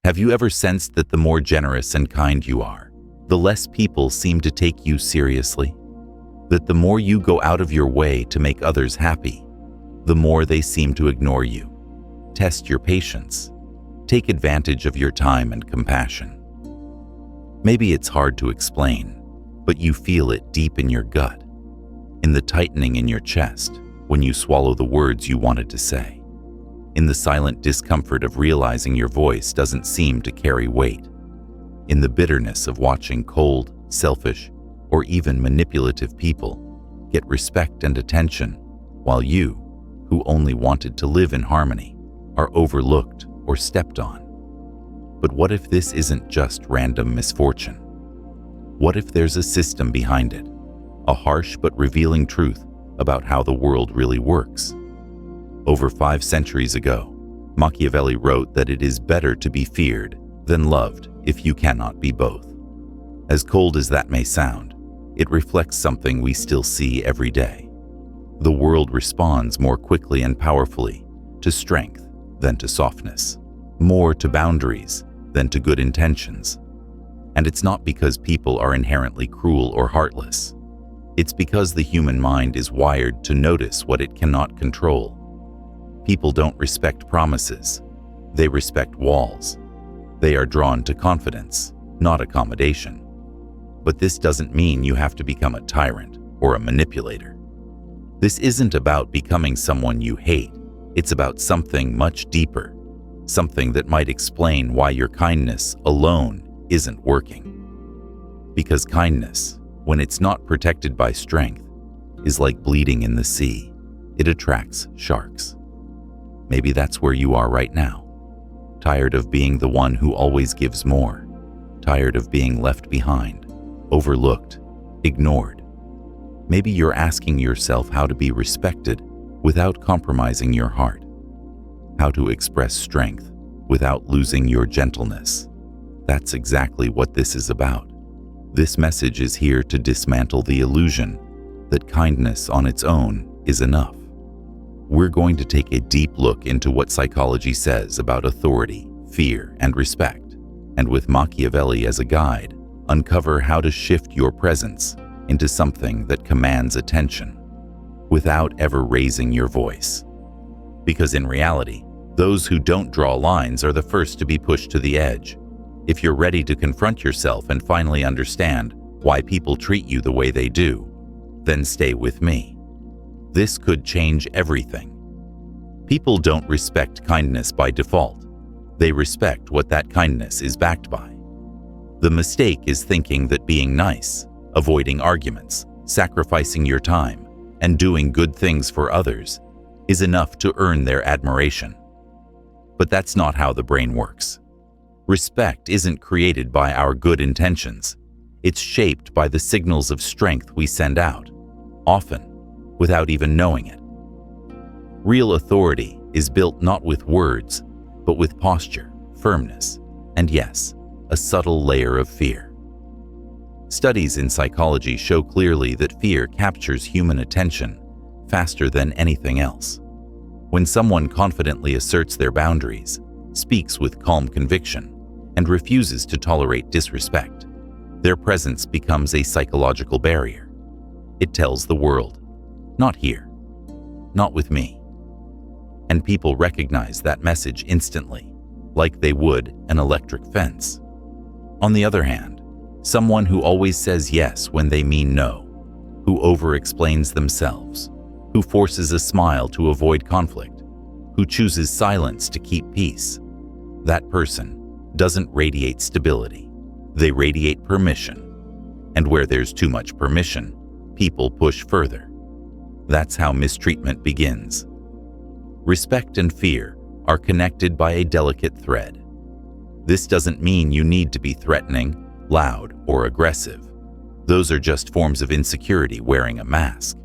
Have you ever sensed that the more generous and kind you are, the less people seem to take you seriously? That the more you go out of your way to make others happy, the more they seem to ignore you, test your patience, take advantage of your time and compassion. Maybe it's hard to explain, but you feel it deep in your gut, in the tightening in your chest when you swallow the words you wanted to say, in the silent discomfort of realizing your voice doesn't seem to carry weight, in the bitterness of watching cold, selfish, or even manipulative people get respect and attention while you, who only wanted to live in harmony, are overlooked or stepped on. But what if this isn't just random misfortune? What if there's a system behind it, a harsh but revealing truth about how the world really works? Over 5 centuries ago, Machiavelli wrote that it is better to be feared than loved if you cannot be both. As cold as that may sound, it reflects something we still see every day. The world responds more quickly and powerfully to strength than to softness, more to boundaries than to good intentions. And it's not because people are inherently cruel or heartless. It's because the human mind is wired to notice what it cannot control. People don't respect promises. They respect walls. They are drawn to confidence, not accommodation. But this doesn't mean you have to become a tyrant or a manipulator. This isn't about becoming someone you hate. It's about something much deeper, something that might explain why your kindness alone isn't working. Because kindness, when it's not protected by strength, is like bleeding in the sea. It attracts sharks. Maybe that's where you are right now. Tired of being the one who always gives more. Tired of being left behind, overlooked, ignored. Maybe you're asking yourself how to be respected without compromising your heart. How to express strength without losing your gentleness. That's exactly what this is about. This message is here to dismantle the illusion that kindness on its own is enough. We're going to take a deep look into what psychology says about authority, fear, and respect, and with Machiavelli as a guide, uncover how to shift your presence into something that commands attention without ever raising your voice. Because in reality, those who don't draw lines are the first to be pushed to the edge. If you're ready to confront yourself and finally understand why people treat you the way they do, then stay with me. This could change everything. People don't respect kindness by default. They respect what that kindness is backed by. The mistake is thinking that being nice, avoiding arguments, sacrificing your time, and doing good things for others is enough to earn their admiration. But that's not how the brain works. Respect isn't created by our good intentions. It's shaped by the signals of strength we send out, often without even knowing it. Real authority is built not with words, but with posture, firmness, and yes, a subtle layer of fear. Studies in psychology show clearly that fear captures human attention faster than anything else. When someone confidently asserts their boundaries, speaks with calm conviction, and refuses to tolerate disrespect, their presence becomes a psychological barrier. It tells the world, not here, not with me. And people recognize that message instantly, like they would an electric fence. On the other hand, someone who always says yes when they mean no, who over-explains themselves, who forces a smile to avoid conflict, who chooses silence to keep peace, that person doesn't radiate stability. They radiate permission. And where there's too much permission, people push further. That's how mistreatment begins. Respect and fear are connected by a delicate thread. This doesn't mean you need to be threatening, loud, or aggressive. Those are just forms of insecurity wearing a mask.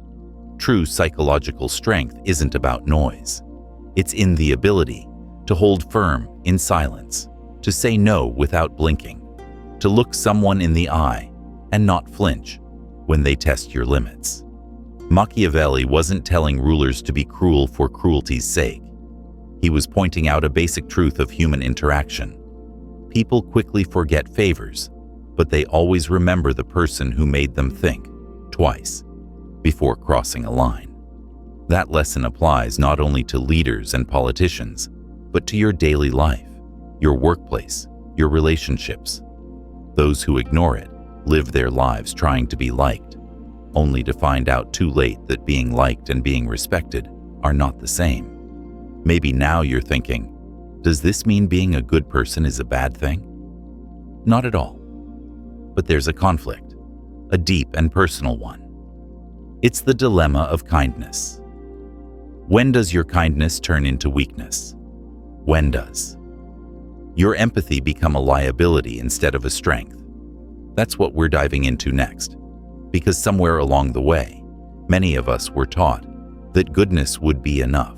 True psychological strength isn't about noise. It's in the ability to hold firm in silence, to say no without blinking, to look someone in the eye and not flinch when they test your limits. Machiavelli wasn't telling rulers to be cruel for cruelty's sake. He was pointing out a basic truth of human interaction. People quickly forget favors, but they always remember the person who made them think twice before crossing a line. That lesson applies not only to leaders and politicians, but to your daily life, your workplace, your relationships. Those who ignore it live their lives trying to be liked, only to find out too late that being liked and being respected are not the same. Maybe now you're thinking, does this mean being a good person is a bad thing? Not at all. But there's a conflict, a deep and personal one. It's the dilemma of kindness. When does your kindness turn into weakness? When does your empathy become a liability instead of a strength? That's what we're diving into next, because somewhere along the way, many of us were taught that goodness would be enough,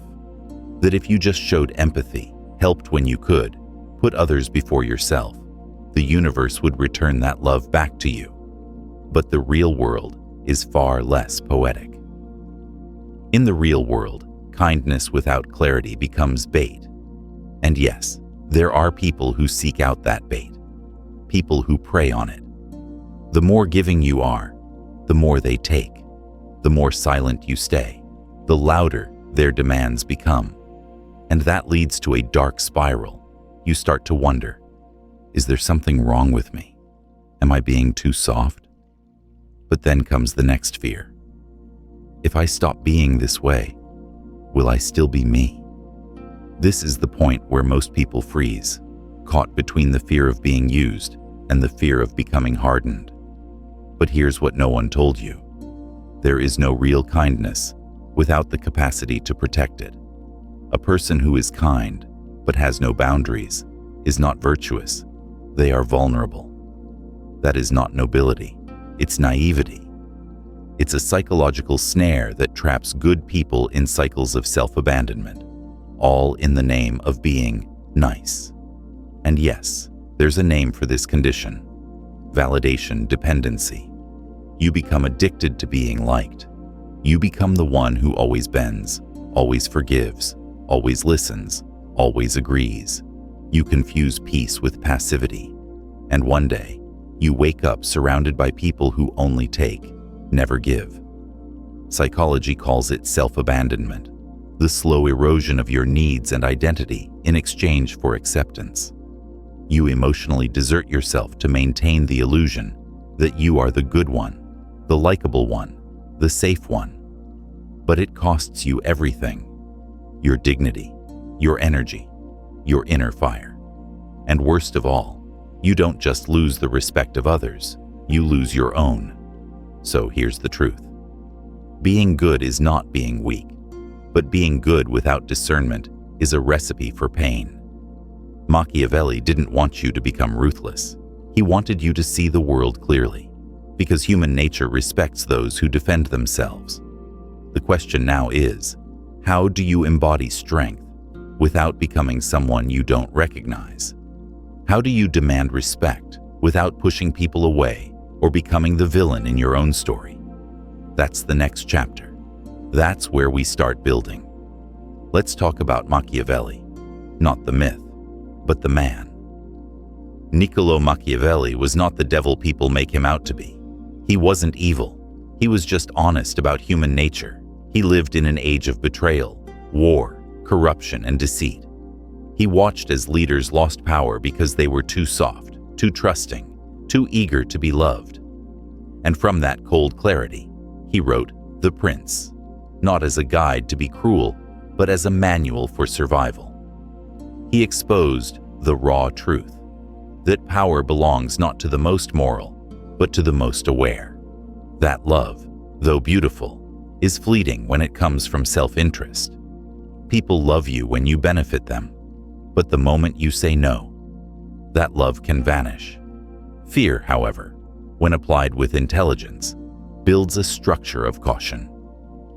that if you just showed empathy, helped when you could, put others before yourself, the universe would return that love back to you. But the real world is far less poetic. In the real world, kindness without clarity becomes bait. And yes, there are people who seek out that bait, people who prey on it. The more giving you are, the more they take. The more silent you stay, the louder their demands become. And that leads to a dark spiral. You start to wonder, is there something wrong with me? Am I being too soft? But then comes the next fear. If I stop being this way, will I still be me? This is the point where most people freeze, caught between the fear of being used and the fear of becoming hardened. But here's what no one told you. There is no real kindness without the capacity to protect it. A person who is kind but has no boundaries is not virtuous. They are vulnerable. That is not nobility. It's naivety. It's a psychological snare that traps good people in cycles of self-abandonment, all in the name of being nice. And yes, there's a name for this condition: validation dependency. You become addicted to being liked. You become the one who always bends, always forgives, always listens, always agrees. You confuse peace with passivity. And one day, you wake up surrounded by people who only take, never give. Psychology calls it self-abandonment, the slow erosion of your needs and identity in exchange for acceptance. You emotionally desert yourself to maintain the illusion that you are the good one, the likable one, the safe one. But it costs you everything: your dignity, your energy, your inner fire. And worst of all, you don't just lose the respect of others, you lose your own. So here's the truth. Being good is not being weak, but being good without discernment is a recipe for pain. Machiavelli didn't want you to become ruthless. He wanted you to see the world clearly, because human nature respects those who defend themselves. The question now is, how do you embody strength without becoming someone you don't recognize? How do you demand respect without pushing people away or becoming the villain in your own story? That's the next chapter. That's where we start building. Let's talk about Machiavelli, not the myth, but the man. Niccolo Machiavelli was not the devil people make him out to be. He wasn't evil. He was just honest about human nature. He lived in an age of betrayal, war, corruption, and deceit. He watched as leaders lost power because they were too soft, too trusting, too eager to be loved. And from that cold clarity, he wrote The Prince, not as a guide to be cruel, but as a manual for survival. He exposed the raw truth, that power belongs not to the most moral, but to the most aware. That love, though beautiful, is fleeting when it comes from self-interest. People love you when you benefit them, but the moment you say no, that love can vanish. Fear, however, when applied with intelligence, builds a structure of caution.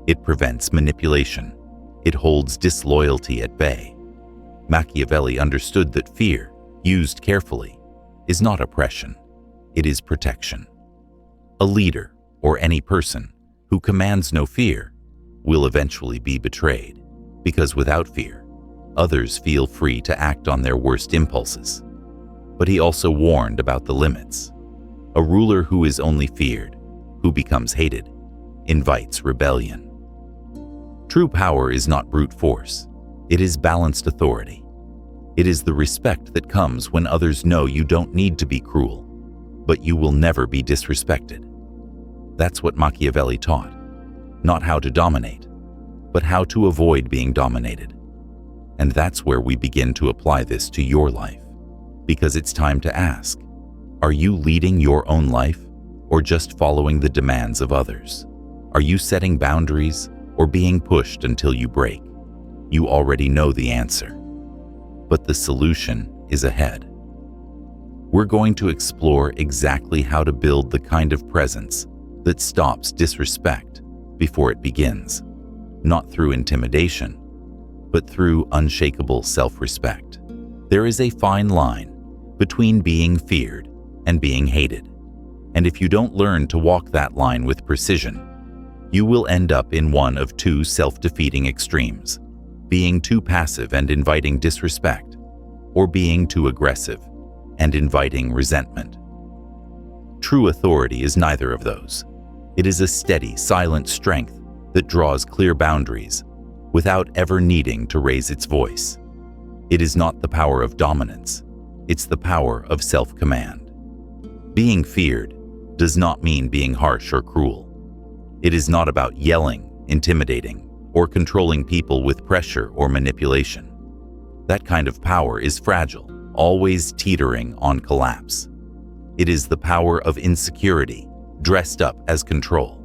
It prevents manipulation. It holds disloyalty at bay. Machiavelli understood that fear, used carefully, is not oppression. It is protection. A leader, or any person, who commands no fear will eventually be betrayed, because without fear, others feel free to act on their worst impulses. but he also warned about the limits. A ruler who is only feared, who becomes hated, invites rebellion. True power is not brute force. It is balanced authority. It is the respect that comes when others know you don't need to be cruel, but you will never be disrespected. That's what Machiavelli taught. Not how to dominate, but how to avoid being dominated. And that's where we begin to apply this to your life. Because it's time to ask, are you leading your own life or just following the demands of others? Are you setting boundaries or being pushed until you break? You already know the answer. But the solution is ahead. We're going to explore exactly how to build the kind of presence that stops disrespect before it begins, not through intimidation, but through unshakable self-respect. There is a fine line between being feared and being hated, and if you don't learn to walk that line with precision, you will end up in one of two self-defeating extremes: being too passive and inviting disrespect, or being too aggressive and inviting resentment. True authority is neither of those. It is a steady, silent strength that draws clear boundaries without ever needing to raise its voice. It is not the power of dominance, it's the power of self-command. Being feared does not mean being harsh or cruel. It is not about yelling, intimidating, or controlling people with pressure or manipulation. That kind of power is fragile, always teetering on collapse. It is the power of insecurity, dressed up as control.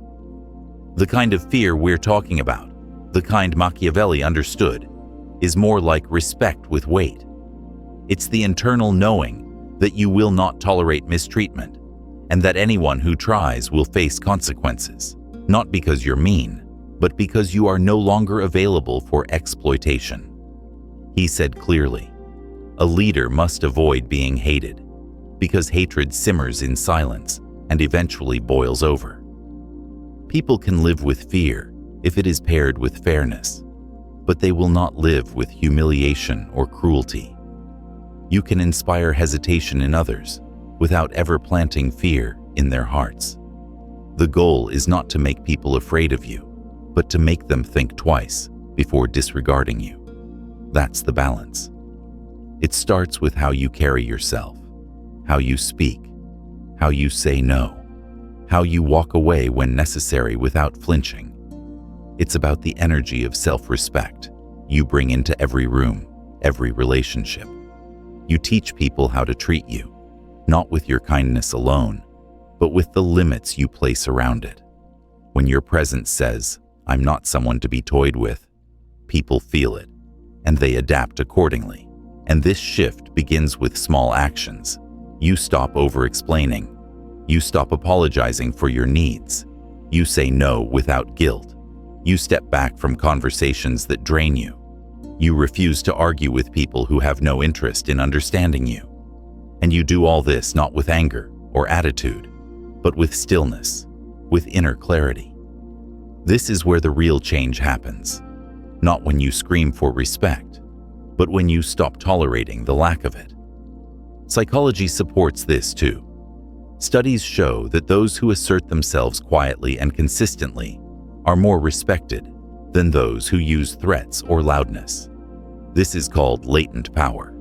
The kind of fear we're talking about, the kind Machiavelli understood, is more like respect with weight. It's the internal knowing that you will not tolerate mistreatment, and that anyone who tries will face consequences, not because you're mean, but because you are no longer available for exploitation. He said clearly, a leader must avoid being hated, because hatred simmers in silence and eventually boils over. People can live with fear if it is paired with fairness, but they will not live with humiliation or cruelty. You can inspire hesitation in others without ever planting fear in their hearts. The goal is not to make people afraid of you, but to make them think twice before disregarding you. That's the balance. It starts with how you carry yourself, how you speak, how you say no, how you walk away when necessary without flinching. It's about the energy of self-respect you bring into every room, every relationship. You teach people how to treat you, not with your kindness alone, but with the limits you place around it. When your presence says, "I'm not someone to be toyed with," people feel it, and they adapt accordingly. And this shift begins with small actions. You stop over-explaining. You stop apologizing for your needs. You say no without guilt. You step back from conversations that drain you. You refuse to argue with people who have no interest in understanding you. And you do all this not with anger or attitude, but with stillness, with inner clarity. This is where the real change happens. Not when you scream for respect, but when you stop tolerating the lack of it. Psychology supports this too. Studies show that those who assert themselves quietly and consistently are more respected than those who use threats or loudness. This is called latent power,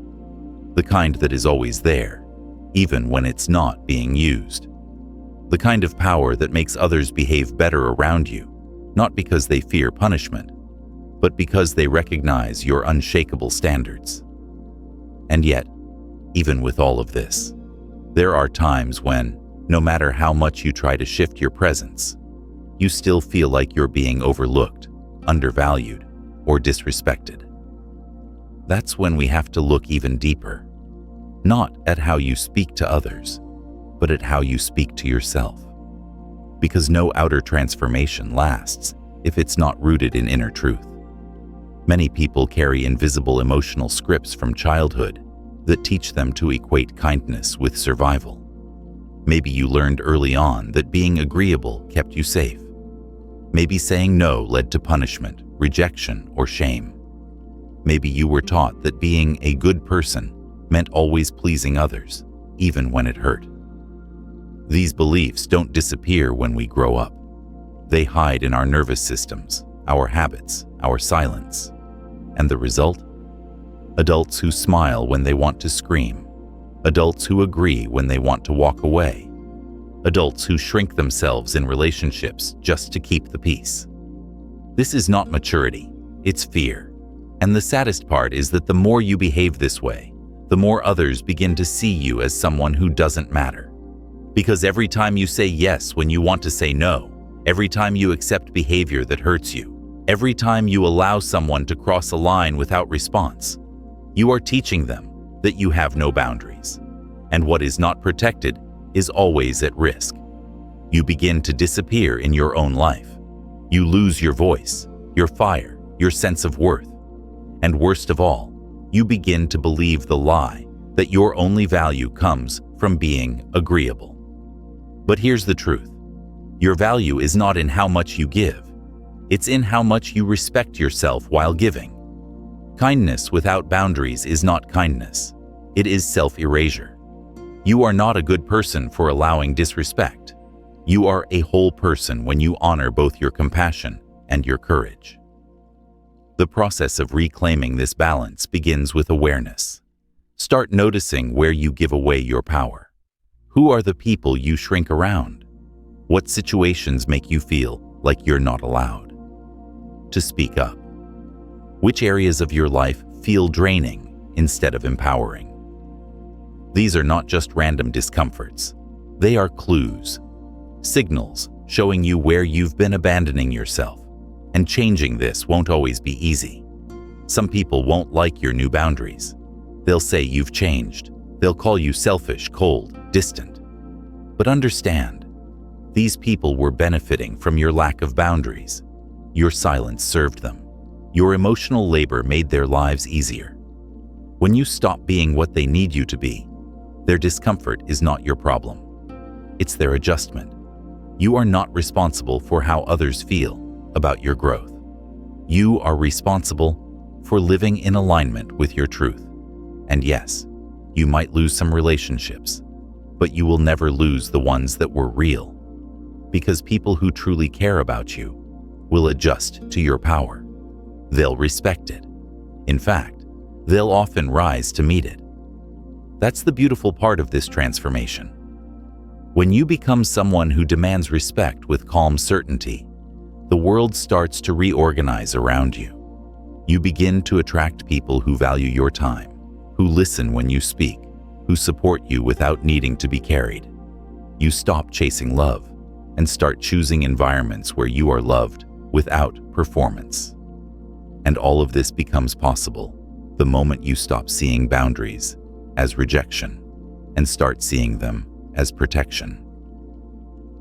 the kind that is always there, even when it's not being used. The kind of power that makes others behave better around you, not because they fear punishment, but because they recognize your unshakable standards. And yet, even with all of this, there are times when, no matter how much you try to shift your presence, you still feel like you're being overlooked, undervalued, or disrespected. That's when we have to look even deeper, not at how you speak to others, but at how you speak to yourself. Because no outer transformation lasts if it's not rooted in inner truth. Many people carry invisible emotional scripts from childhood that teach them to equate kindness with survival. Maybe you learned early on that being agreeable kept you safe. Maybe saying no led to punishment, rejection, or shame. Maybe you were taught that being a good person meant always pleasing others, even when it hurt. These beliefs don't disappear when we grow up. They hide in our nervous systems, our habits, our silence. And the result? Adults who smile when they want to scream. Adults who agree when they want to walk away. Adults who shrink themselves in relationships just to keep the peace. This is not maturity, it's fear. And the saddest part is that the more you behave this way, the more others begin to see you as someone who doesn't matter. Because every time you say yes when you want to say no, every time you accept behavior that hurts you, every time you allow someone to cross a line without response, you are teaching them that you have no boundaries. And what is not protected is always at risk. You begin to disappear in your own life. You lose your voice, your fire, your sense of worth. And worst of all, you begin to believe the lie that your only value comes from being agreeable. But here's the truth. Your value is not in how much you give. It's in how much you respect yourself while giving. Kindness without boundaries is not kindness. It is self-erasure. You are not a good person for allowing disrespect. You are a whole person when you honor both your compassion and your courage. The process of reclaiming this balance begins with awareness. Start noticing where you give away your power. Who are the people you shrink around? What situations make you feel like you're not allowed to speak up? Which areas of your life feel draining instead of empowering? These are not just random discomforts. They are clues, signals showing you where you've been abandoning yourself. And changing this won't always be easy. Some people won't like your new boundaries. They'll say you've changed. They'll call you selfish, cold, distant. But understand, these people were benefiting from your lack of boundaries. Your silence served them. Your emotional labor made their lives easier. When you stop being what they need you to be, their discomfort is not your problem. It's their adjustment. You are not responsible for how others feel about your growth. You are responsible for living in alignment with your truth. And yes, you might lose some relationships, but you will never lose the ones that were real. Because people who truly care about you will adjust to your power. They'll respect it. In fact, they'll often rise to meet it. That's the beautiful part of this transformation. When you become someone who demands respect with calm certainty, the world starts to reorganize around you. You begin to attract people who value your time, who listen when you speak, who support you without needing to be carried. You stop chasing love and start choosing environments where you are loved without performance. And all of this becomes possible the moment you stop seeing boundaries as rejection and start seeing them as protection.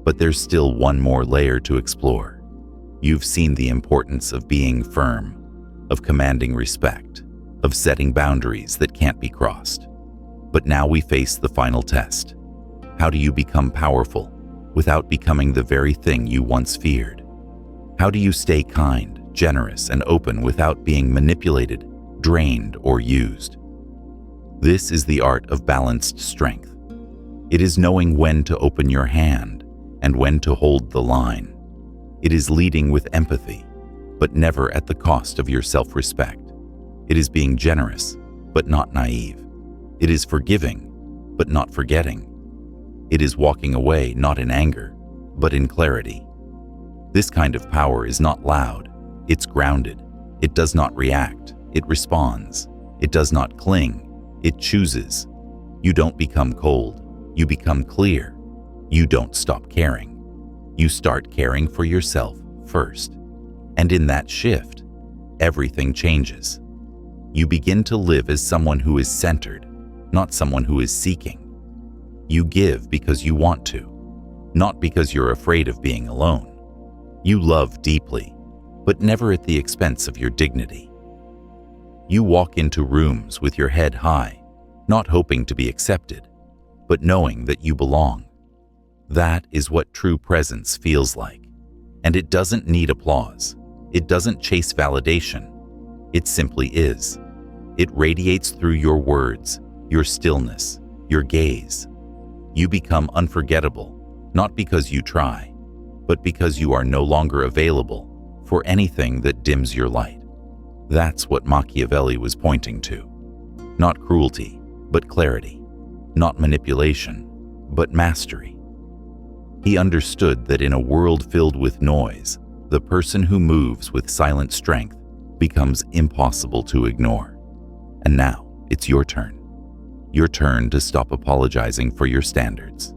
But there's still one more layer to explore. You've seen the importance of being firm, of commanding respect, of setting boundaries that can't be crossed. But now we face the final test. How do you become powerful without becoming the very thing you once feared? How do you stay kind, generous, and open without being manipulated, drained, or used? This is the art of balanced strength. It is knowing when to open your hand and when to hold the line. It is leading with empathy, but never at the cost of your self-respect. It is being generous, but not naive. It is forgiving, but not forgetting. It is walking away not in anger, but in clarity. This kind of power is not loud. It's grounded. It does not react. It responds. It does not cling. It chooses. You don't become cold. You become clear. You don't stop caring. You start caring for yourself first. And in that shift, everything changes. You begin to live as someone who is centered, not someone who is seeking. You give because you want to, not because you're afraid of being alone. You love deeply, but never at the expense of your dignity. You walk into rooms with your head high, not hoping to be accepted, but knowing that you belong. That is what true presence feels like. And it doesn't need applause. It doesn't chase validation. It simply is. It radiates through your words, your stillness, your gaze. You become unforgettable, not because you try, but because you are no longer available for anything that dims your light. That's what Machiavelli was pointing to. Not cruelty, but clarity. Not manipulation, but mastery. He understood that in a world filled with noise, the person who moves with silent strength becomes impossible to ignore. And now, it's your turn. Your turn to stop apologizing for your standards.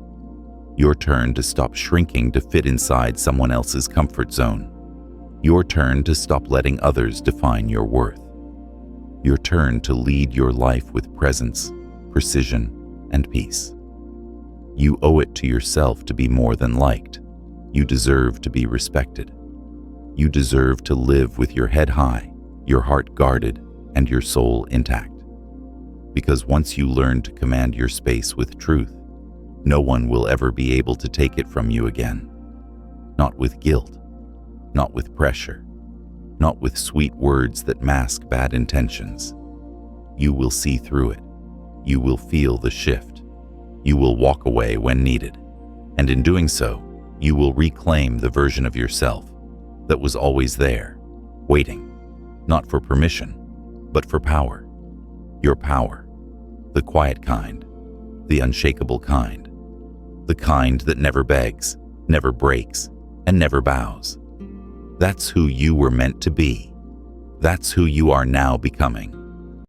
Your turn to stop shrinking to fit inside someone else's comfort zone. Your turn to stop letting others define your worth. Your turn to lead your life with presence, precision, and peace. You owe it to yourself to be more than liked. You deserve to be respected. You deserve to live with your head high, your heart guarded, and your soul intact. Because once you learn to command your space with truth, no one will ever be able to take it from you again. Not with guilt, not with pressure, not with sweet words that mask bad intentions. You will see through it. You will feel the shift. You will walk away when needed. And in doing so, you will reclaim the version of yourself that was always there, waiting, not for permission, but for power. Your power, the quiet kind, the unshakable kind, the kind that never begs, never breaks, and never bows. That's who you were meant to be. That's who you are now becoming.